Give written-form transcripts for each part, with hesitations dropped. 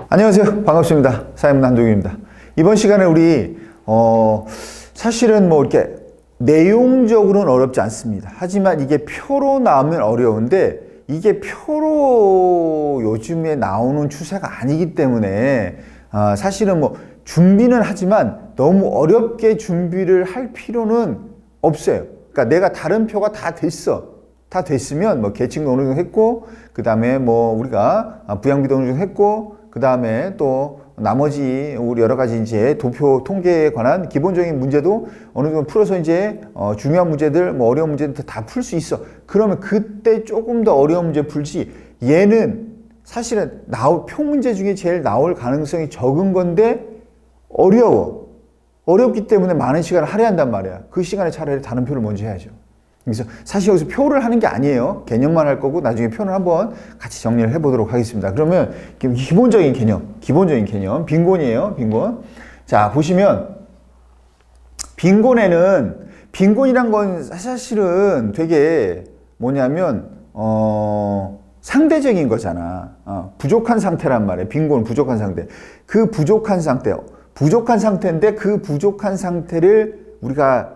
안녕하세요. 반갑습니다. 사회문 한동윤입니다. 이번 시간에 우리 사실은 뭐 이렇게 내용적으로는 어렵지 않습니다. 하지만 이게 표로 나오면 어려운데 이게 표로 요즘에 나오는 추세가 아니기 때문에 사실은 뭐 준비는 하지만 너무 어렵게 준비를 할 필요는 없어요. 그러니까 내가 다른 표가 다 됐어. 다 됐으면 뭐 계층도 어느 정도 했고, 그 다음에 뭐 우리가 부양비도 어느 정도 했고, 그 다음에 또 나머지 우리 여러 가지 이제 도표 통계에 관한 기본적인 문제도 어느 정도 풀어서 이제 중요한 문제들, 뭐 어려운 문제들 다 풀 수 있어. 그러면 그때 조금 더 어려운 문제 풀지. 얘는 사실은 표 문제 중에 제일 나올 가능성이 적은 건데 어려워. 어렵기 때문에 많은 시간을 할애한단 말이야. 그 시간에 차라리 다른 표를 먼저 해야죠. 그래서 사실 여기서 표를 하는 게 아니에요. 개념만 할 거고 나중에 표를 한번 같이 정리를 해보도록 하겠습니다. 그러면 기본적인 개념, 빈곤이에요. 빈곤. 자, 보시면 빈곤이란 건 사실은 되게 뭐냐면 상대적인 거잖아. 부족한 상태란 말이에요. 빈곤, 부족한 상태. 그 부족한 상태인데 그 부족한 상태를 우리가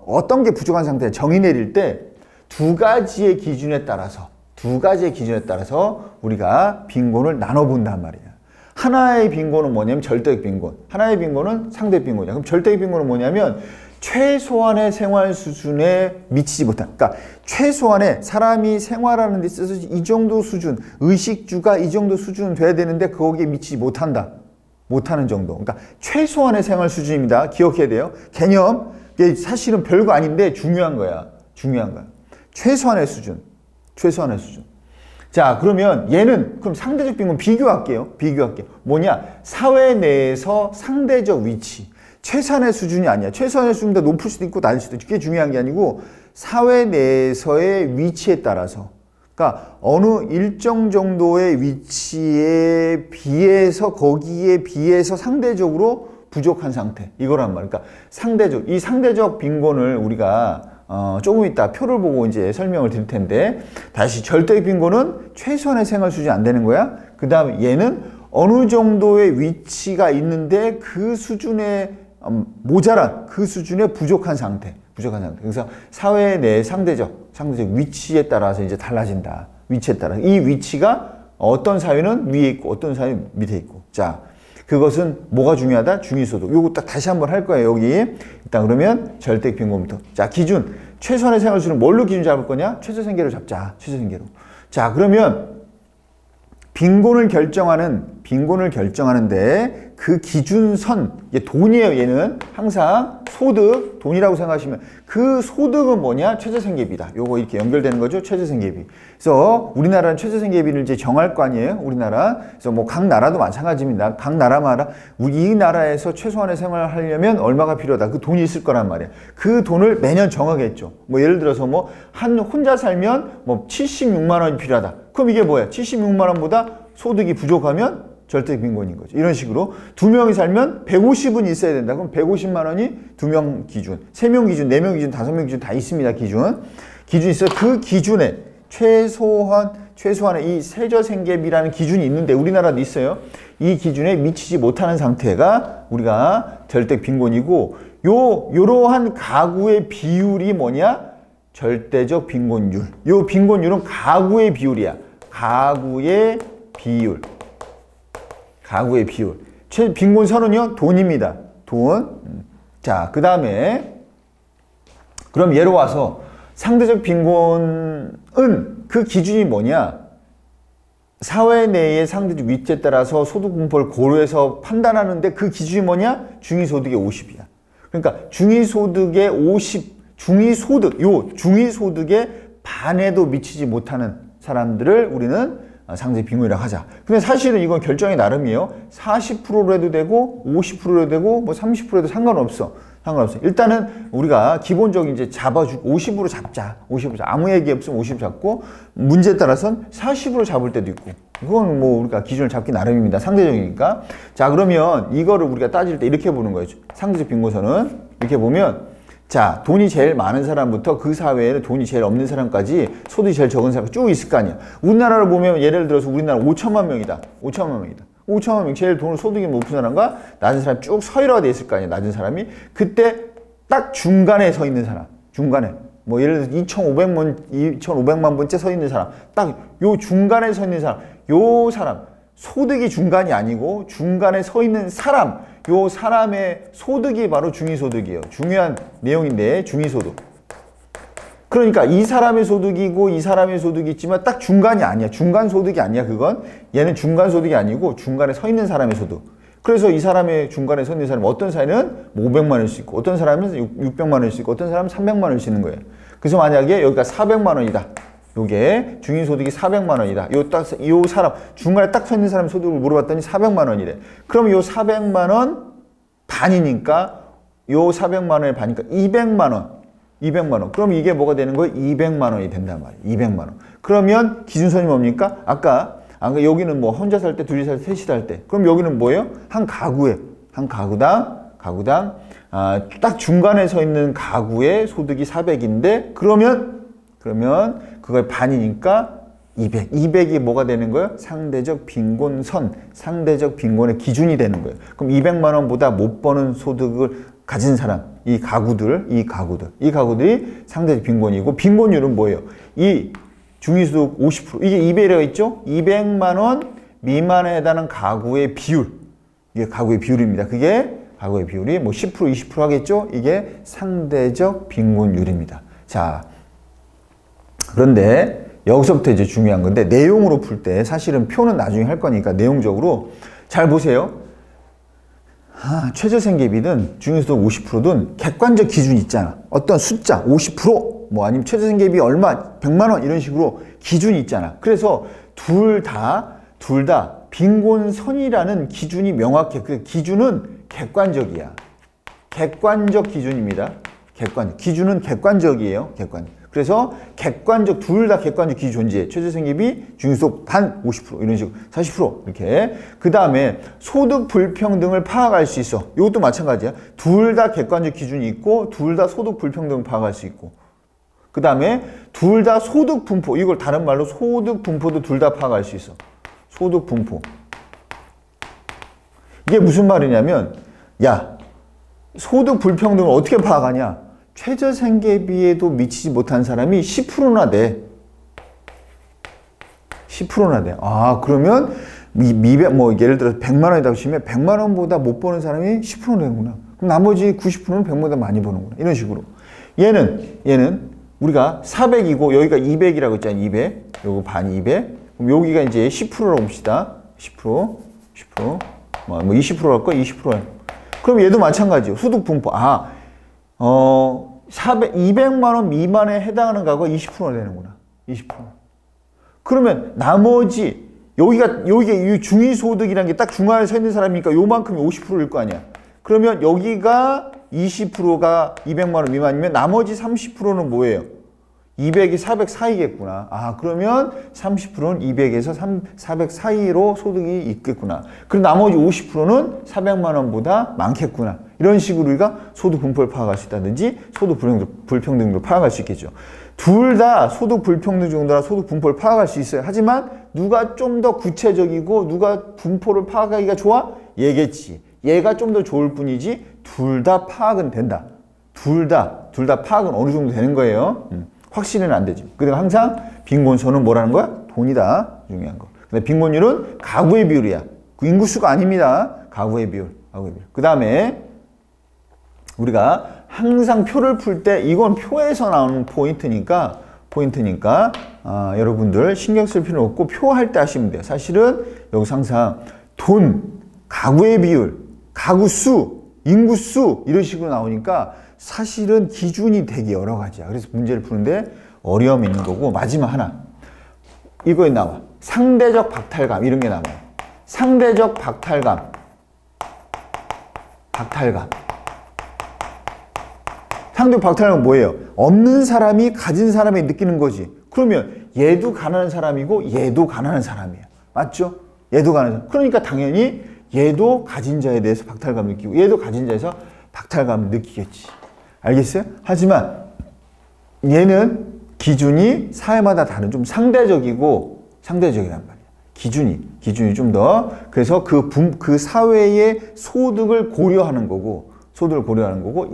어떤 게 부족한 상태 정의 내릴 때 두 가지의 기준에 따라서 우리가 빈곤을 나눠본단 말이야. 하나의 빈곤은 뭐냐면 절대적 빈곤, 하나의 빈곤은 상대적 빈곤이야. 그럼 절대적 빈곤은 뭐냐면 최소한의 생활 수준에 미치지 못한, 그러니까 최소한의 사람이 생활하는 데 있어서 이 정도 수준, 의식주가 이 정도 수준은 돼야 되는데 거기에 미치지 못하는 정도. 그러니까 최소한의 생활 수준입니다. 기억해야 돼요. 개념. 이게 사실은 별거 아닌데 중요한 거야. 최소한의 수준. 자, 그러면 얘는 그럼 상대적 빈곤 비교할게요. 뭐냐? 사회 내에서 상대적 위치. 최소한의 수준이 아니야. 최소한의 수준보다 높을 수도 있고 낮을 수도 있고. 그게 중요한 게 아니고 사회 내에서의 위치에 따라서, 그러니까 어느 일정 정도의 위치에 비해서 거기에 비해서 상대적으로 부족한 상태, 이거란 말이야. 그러니까 이 상대적 빈곤을 우리가 조금 이따 표를 보고 이제 설명을 드릴 텐데, 다시 절대적 빈곤은 최소한의 생활 수준이 안 되는 거야. 그 다음에 얘는 어느 정도의 위치가 있는데 그 수준에 모자란, 그 수준에 부족한 상태. 그래서 사회 내의 상대적 위치에 따라서 이제 달라진다. 위치에 따라. 이 위치가 어떤 사회는 위에 있고 어떤 사회는 밑에 있고. 자, 그것은 뭐가 중요하다? 중위소득. 요거 딱 다시 한번 할 거예요, 여기. 일단 그러면 절대 빈곤부터. 자, 기준. 최소한의 생활 수준은 뭘로 기준 잡을 거냐? 최저생계로 잡자. 최저생계로. 자, 그러면 빈곤을 결정하는데 그 기준선, 이게 돈이에요. 얘는 항상 소득, 돈이라고 생각하시면 그 소득은 뭐냐? 최저생계비다. 요거 이렇게 연결되는 거죠. 최저생계비. 그래서 우리나라는 최저생계비를 이제 정할 거 아니에요. 우리나라. 그래서 뭐 각 나라도 마찬가지입니다. 각 나라마다 이 나라에서 최소한의 생활을 하려면 얼마가 필요하다. 그 돈이 있을 거란 말이에요. 그 돈을 매년 정하겠죠. 뭐 예를 들어서 뭐 혼자 살면 뭐 76만 원이 필요하다. 그럼 이게 뭐야? 76만 원보다 소득이 부족하면 절대 빈곤인 거죠. 이런 식으로 두 명이 살면 150은 있어야 된다. 그럼 150만 원이 두 명 기준, 세 명 기준, 네 명 기준, 다섯 명 기준 다 있습니다. 기준이 있어요. 그 기준에 최소한의 이 최저생계비라는 기준이 있는데 우리나라도 있어요. 이 기준에 미치지 못하는 상태가 우리가 절대 빈곤이고, 요러한 가구의 비율이 뭐냐? 절대적 빈곤율. 요 빈곤율은 가구의 비율이야. 가구의 비율. 빈곤선은요, 돈입니다. 돈. 자, 그 다음에, 그럼 예로 와서 상대적 빈곤은 그 기준이 뭐냐? 사회 내의 상대적 위치에 따라서 소득 분포를 고려해서 판단하는데 그 기준이 뭐냐? 중위소득의 50이야. 그러니까 중위소득의 50, 중위소득의 반에도 미치지 못하는 사람들을 우리는 상대 빈곤이라고 하자. 근데 사실은 이건 결정이 나름이에요. 40%로 해도 되고 50%로 해도 되고 뭐 30%로 해도 상관없어. 일단은 우리가 기본적인 이제 잡아주고 50으로 잡자. 50으로 잡자. 아무 얘기 없으면 50 잡고 문제에 따라서는 40으로 잡을 때도 있고. 이건 뭐 우리가 기준을 잡기 나름입니다. 상대적이니까. 자, 그러면 이거를 우리가 따질 때 이렇게 보는 거예요. 상대적 빈곤선은 이렇게 보면 자, 돈이 제일 많은 사람부터 그 사회에는 돈이 제일 없는 사람까지 소득이 제일 적은 사람이 쭉 있을 거 아니야. 우리나라를 보면 예를 들어서 우리나라 5천만 명이다. 5천만 명이다. 5천만 명 제일 돈을 소득이 높은 사람과 낮은 사람이 쭉 서열화되어 있을 거 아니야. 낮은 사람이. 그때 딱 중간에 서 있는 사람. 중간에. 뭐 예를 들어서 2,500만 번째 서 있는 사람. 딱 요 중간에 서 있는 사람. 요 사람. 소득이 중간이 아니고 중간에 서 있는 사람. 요 사람의 소득이 바로 중위소득이에요. 중요한 내용인데 중위소득. 그러니까 이 사람의 소득이고 이 사람의 소득이 있지만 딱 중간이 아니야. 중간 소득이 아니야. 그건 얘는 중간 소득이 아니고 중간에 서 있는 사람의 소득. 그래서 이 사람의 중간에 서 있는 사람은 어떤 사람은 500만 원일 수 있고 어떤 사람은 600만 원일 수 있고 어떤 사람은 300만 원일 수 있는 거예요. 그래서 만약에 여기가 400만 원이다. 요게 중위소득이 400만 원이다. 요 사람 중간에 딱 서 있는 사람 소득을 물어봤더니 400만 원이래. 그럼 요 400만 원 반이니까 요 400만 원의 반이니까 200만 원. 200만 원. 그럼 이게 뭐가 되는 거예요? 200만 원이 된단 말이에요. 200만 원. 그러면 기준선이 뭡니까? 아까 여기는 뭐 혼자 살 때, 둘이 살 때, 셋이 살 때. 그럼 여기는 뭐예요? 한 가구당 딱 중간에 서 있는 가구의 소득이 400인데 그러면 그거의 반이니까 200. 200이 뭐가 되는 거예요? 상대적 빈곤선, 상대적 빈곤의 기준이 되는 거예요. 그럼 200만 원보다 못 버는 소득을 가진 사람, 이 가구들이 상대적 빈곤이고 빈곤율은 뭐예요? 이 중위소득 50%, 이게 200이라고 했죠? 200만 원 미만에 해당하는 가구의 비율, 이게 가구의 비율입니다. 그게 가구의 비율이 뭐 10%, 20% 하겠죠? 이게 상대적 빈곤율입니다. 자, 그런데 여기서부터 이제 중요한 건데 내용으로 풀 때 사실은 표는 나중에 할 거니까 내용적으로 잘 보세요. 최저생계비든 중위소득 50%든 객관적 기준이 있잖아. 어떤 숫자 50% 뭐 아니면 최저생계비 얼마 100만 원 이런 식으로 기준이 있잖아. 그래서 둘 다 빈곤선이라는 기준이 명확해. 그 기준은 객관적이야. 객관적 기준입니다. 기준은 객관적이에요. 그래서 둘 다 객관적 기준이 존재해. 최저생계비, 중위소득 반 50% 이런 식으로 40% 이렇게. 그 다음에 소득 불평등을 파악할 수 있어. 이것도 마찬가지야. 둘 다 객관적 기준이 있고 둘 다 소득 불평등을 파악할 수 있고. 그 다음에 둘 다 소득 분포, 이걸 다른 말로 소득 분포도 둘 다 파악할 수 있어. 소득 분포. 이게 무슨 말이냐면 야, 소득 불평등을 어떻게 파악하냐? 최저생계비에도 미치지 못한 사람이 10%나 돼. 10%나 돼. 그러면 예를 들어서 100만 원이라고 치면 100만 원보다 못 버는 사람이 10% 되는구나. 그럼 나머지 90%는 100보다 많이 버는구나. 이런 식으로. 얘는 우리가 400이고 여기가 200이라고 했잖아. 200. 요거 반 200. 그럼 여기가 이제 10%라고 봅시다. 10%. 뭐 20%로 할 거 20%야. 그럼 얘도 마찬가지예요. 소득 분포. 200만 원 미만에 해당하는 가구가 20%가 되는구나. 20%. 그러면 나머지 여기가 이 중위소득이라는 게 딱 중간에 서 있는 사람이니까 요만큼이 50%일 거 아니야. 그러면 여기가 20%가 200만 원 미만이면 나머지 30%는 뭐예요? 200이 400 사이겠구나. 그러면 30%는 200에서 400 사이로 소득이 있겠구나. 그리고 나머지 50%는 400만 원보다 많겠구나. 이런 식으로 우리가 소득 분포를 파악할 수 있다든지 소득 불평등도 파악할 수 있겠죠. 둘 다 소득 불평등 정도나 소득 분포를 파악할 수 있어요. 하지만 누가 좀 더 구체적이고 누가 분포를 파악하기가 좋아? 얘겠지. 얘가 좀 더 좋을 뿐이지 둘 다 파악은 된다. 둘 다 파악은 어느 정도 되는 거예요. 확실히는 안 되죠. 그러니까 항상 빈곤선은 뭐라는 거야? 돈이다. 중요한 거. 근데 빈곤율은 가구의 비율이야. 그 인구수가 아닙니다. 가구의 비율. 그 다음에 우리가 항상 표를 풀 때 이건 표에서 나오는 포인트니까 여러분들 신경 쓸 필요는 없고 표 할 때 하시면 돼요. 사실은 여기서 항상 돈, 가구의 비율, 가구 수, 인구 수 이런 식으로 나오니까 사실은 기준이 되게 여러 가지야. 그래서 문제를 푸는데 어려움이 있는 거고. 마지막 하나. 이거에 나와. 상대적 박탈감 이런 게 나와요. 상대적 박탈감. 상대적 박탈감은 뭐예요? 없는 사람이 가진 사람이 느끼는 거지. 그러면 얘도 가난한 사람이고 얘도 가난한 사람이야. 맞죠? 얘도 가난한 사람. 그러니까 당연히 얘도 가진 자에 대해서 박탈감을 느끼고 얘도 가진 자에서 박탈감을 느끼겠지. 알겠어요? 하지만 얘는 기준이 사회마다 다른 좀 상대적이란 말이야. 기준이 좀 더. 그래서 그 사회의 소득을 고려하는 거고,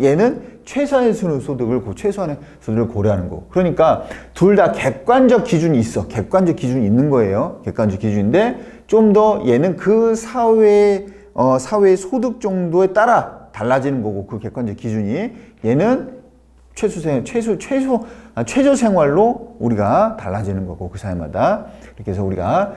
얘는 최소한의 소득을 고려하는 거고. 그러니까 둘 다 객관적 기준이 있어. 객관적 기준이 있는 거예요. 객관적 기준인데 좀 더 얘는 그 사회의 소득 정도에 따라 달라지는 거고, 그 객관적 기준이. 얘는 최저 생활로 우리가 달라지는 거고, 그 사회마다. 이렇게 해서 우리가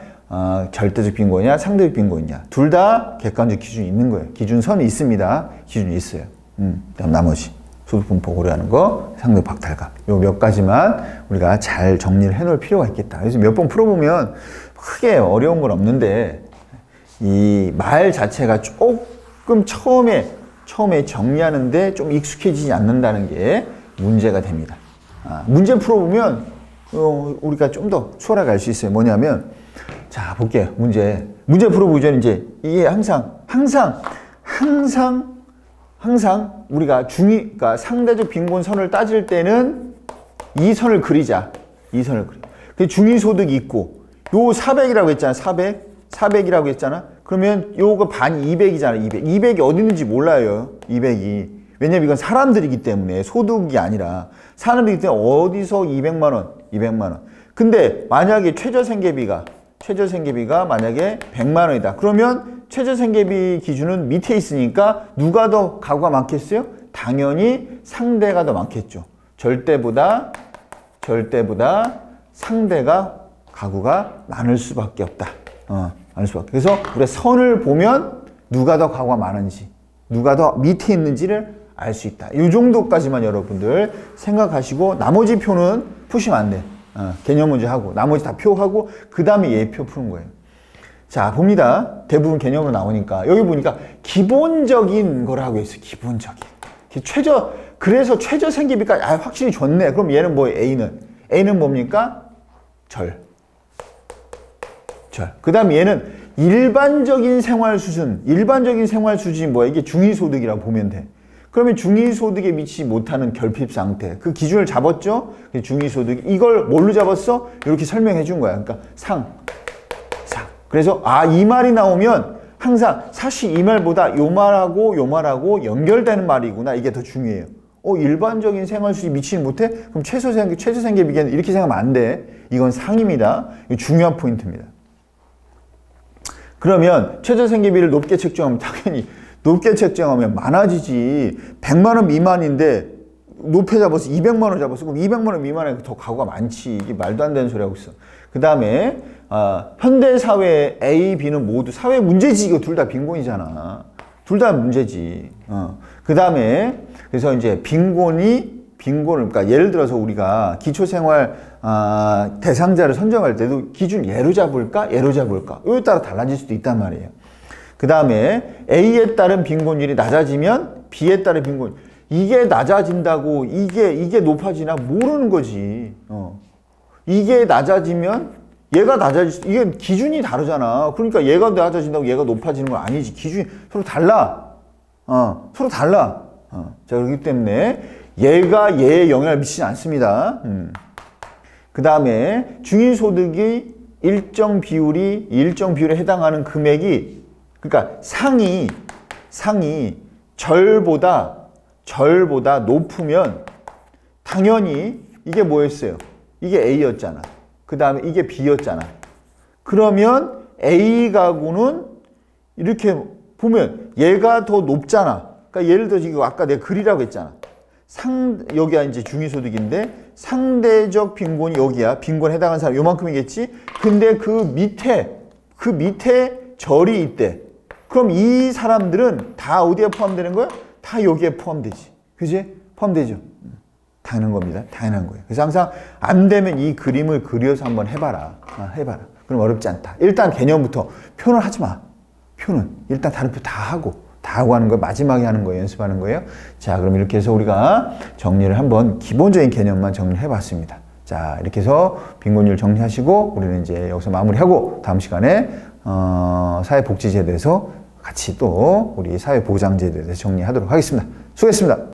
절대적 빈곤이냐 상대적 빈곤이냐 둘 다 객관적 기준이 있는 거예요. 기준선이 있습니다. 기준이 있어요. 그다음 나머지 소득분포 고려하는 거, 상대 박탈감, 요 몇 가지만 우리가 잘 정리를 해놓을 필요가 있겠다. 그래서 몇 번 풀어보면 크게 어려운 건 없는데 이 말 자체가 조금 처음에 정리하는데 좀 익숙해지지 않는다는 게 문제가 됩니다. 문제 풀어보면 우리가 좀 더 수월하게 알 수 있어요. 뭐냐면, 자, 볼게요. 문제 풀어보기 전에 이제 이게 항상 우리가 그러니까 상대적 빈곤선을 따질 때는 이 선을 그리자. 그 중위소득이 있고, 요 400이라고 했잖아. 400이라고 했잖아. 그러면 요거 반이 200이잖아. 200이 어디 있는지 몰라요. 200이. 왜냐면 이건 사람들이기 때문에, 소득이 아니라 사람들이기 때문에 어디서 200만 원. 근데 만약에 최저생계비가 만약에 100만 원이다. 그러면 최저생계비 기준은 밑에 있으니까 누가 더 가구가 많겠어요? 당연히 상대가 더 많겠죠. 절대보다 상대가 가구가 많을 수밖에 없다. 그래서 우리가 선을 보면 누가 더 가구가 많은지, 누가 더 밑에 있는지를 알 수 있다. 이 정도까지만 여러분들 생각하시고, 나머지 표는 푸시면 안 돼. 개념 문제 하고, 나머지 다 표하고, 그 다음에 예표 푸는 거예요. 자, 봅니다. 대부분 개념으로 나오니까. 여기 보니까 기본적인 거라고 했어요. 기본적인. 그래서 최저 생계비까지 확실히 좋네. 그럼 얘는 뭐예요? A는 뭡니까? 절. 그 다음에 얘는 일반적인 생활 수준이 뭐야? 이게 중위소득이라고 보면 돼. 그러면 중위소득에 미치지 못하는 결핍 상태. 그 기준을 잡았죠? 중위소득. 이걸 뭘로 잡았어? 이렇게 설명해 준 거야. 그러니까 상. 그래서 이 말이 나오면 항상 사실 이 말보다 요 말하고 연결되는 말이구나. 이게 더 중요해요. 일반적인 생활 수준이 미치지 못해? 그럼 최저생계비계는 이렇게 생각하면 안 돼. 이건 상입니다. 이거 중요한 포인트입니다. 그러면 최저생계비를 높게 책정하면 당연히 높게 책정하면 많아지지. 100만 원 미만인데 높게 잡아서 200만 원 잡았어. 그럼 200만 원 미만에 더 가구가 많지. 이게 말도 안 되는 소리 하고 있어. 그 다음에 현대사회 A, B는 모두 사회 문제지. 이거 둘 다 빈곤이잖아. 둘 다 문제지. 그 다음에 그래서 이제 빈곤을 그러니까 예를 들어서 우리가 기초생활 대상자를 선정할 때도 기준 얘로 잡을까? 이거에 따라 달라질 수도 있단 말이에요. 그 다음에 A에 따른 빈곤율이 낮아지면 B에 따른 빈곤, 이게 낮아진다고 이게 높아지나 모르는 거지. 이게 낮아지면 얘가 이게 기준이 다르잖아. 그러니까 얘가 낮아진다고 얘가 높아지는 건 아니지. 기준이 서로 달라. 자, 그렇기 때문에 얘가 얘에 영향을 미치지 않습니다. 그 다음에 중위소득이 일정 비율에 해당하는 금액이, 그러니까 상이 절보다 높으면 당연히 이게 뭐였어요? 이게 A였잖아. 그 다음에 이게 B였잖아. 그러면 A 가구는 이렇게 보면 얘가 더 높잖아. 그러니까 예를 들어서 이거 아까 내가 글이라고 했잖아. 여기가 이제 중위소득인데 상대적 빈곤이 여기야. 빈곤에 해당하는 사람 요만큼이겠지? 근데 그 밑에 절이 있대. 그럼 이 사람들은 다 어디에 포함되는 거야? 다 여기에 포함되지. 그지? 포함되죠. 당연한 겁니다. 당연한 거예요. 그래서 항상 안 되면 이 그림을 그려서 한번 해봐라. 그럼 어렵지 않다. 일단 개념부터 표는 하지 마. 표는 일단 다른 표 다 하고 하는 거 마지막에 하는 거예요. 연습하는 거예요. 자, 그럼 이렇게 해서 우리가 정리를 한번 기본적인 개념만 정리를 해봤습니다. 자, 이렇게 해서 빈곤율 정리하시고 우리는 이제 여기서 마무리하고 다음 시간에 사회복지제도에서 같이 또 우리 사회보장제도에 대해서 정리하도록 하겠습니다. 수고했습니다.